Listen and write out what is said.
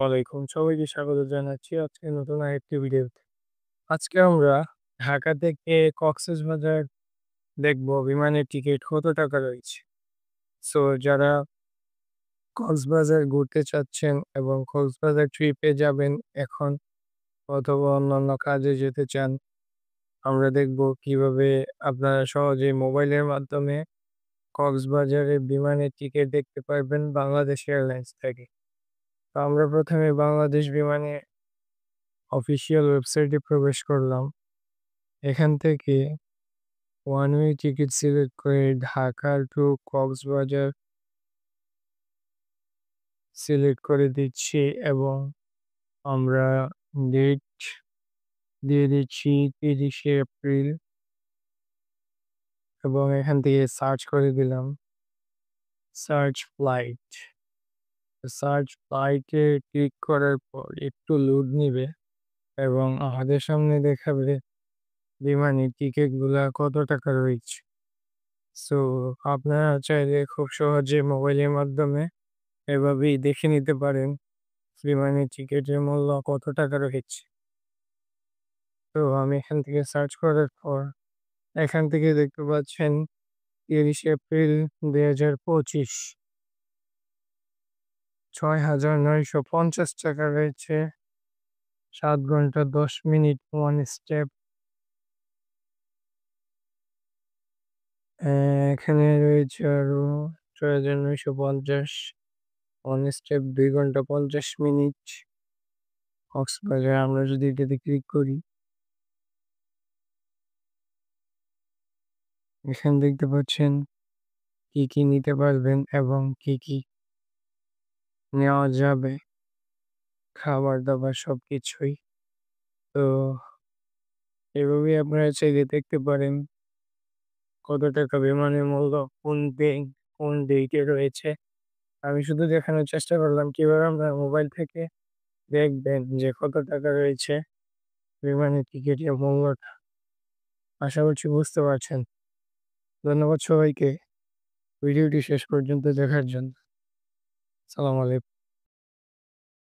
ওয়ালাইকুম সবাইকে স্বাগত জানাচ্ছি আজকে নতুন আরেকটি ভিডিওতে। আজকে আমরা ঢাকা থেকে কক্সবাজার দেখব বিমানের টিকিট কত টাকা রয়েছে। সো যারা কক্সবাজার ঘুরতে চাচ্ছেন এবং কক্সবাজার ট্রিপে যাবেন এখন অথবা অন্যান্য কাজে যেতে চান, আমরা দেখব কিভাবে আপনারা সহজেই মোবাইলের মাধ্যমে কক্সবাজারের বিমানের টিকিট দেখতে পারবেন বাংলাদেশ এয়ারলাইন্স থেকে। তো আমরা প্রথমে বাংলাদেশ বিমানে অফিসিয়াল ওয়েবসাইটে প্রবেশ করলাম। এখান থেকে ওয়ান ওয়ে টিকিট সিলেক্ট করে ঢাকা টু কক্সবাজার সিলেক্ট করে দিচ্ছি এবং আমরা ডেট দিয়ে দিচ্ছি 30শে এপ্রিল এবং এখান থেকে সার্চ করে দিলাম সার্চ ফ্লাইট। সার্চ ফ্লাইটে ক্লিক করার পর একটু লোড নিবে এবং আমাদের সামনে দেখাবে বিমানের টিকিটগুলা কত টাকা রয়েছে। সো আপনারা চাইলে খুব সহজে মোবাইলের মাধ্যমে এভাবেই দেখে নিতে পারেন বিমানের টিকিটের মূল্য কত টাকা রয়েছে। তো আমি এখান থেকে সার্চ করার পর এখান থেকে দেখতে পাচ্ছেন 30 এপ্রিল 2025 ৬,৯৫০ টাকা রয়েছে। 7 ঘন্টা 10 মিনিট 1 স্টেপ। এখানে রয়েছে আরো ৬,৯৫০ 1 স্টেপ 2 ঘন্টা 50 মিনিট। কক্সবাজার আমরা যদি এটাতে ক্লিক করি, এখানে দেখতে পাচ্ছেন কি কি নিতে পারবেন এবং কি নেওয়া যাবে, খাবার-দাবার সবকিছুই। তো এভাবেই আপনারা চাইলে দেখতে পারেন কত টাকা বিমানের মূল্য, কোন ডেটে রয়েছে। আমি শুধু দেখানোর চেষ্টা করলাম কিভাবে আপনারা মোবাইল থেকে দেখবেন যে কত টাকা রয়েছে বিমানের টিকিটের মূল্যটা। আশা করছি বুঝতে পারছেন। ধন্যবাদ সবাইকে ভিডিওটি শেষ পর্যন্ত দেখার জন্য। সালাম আলাইকুম।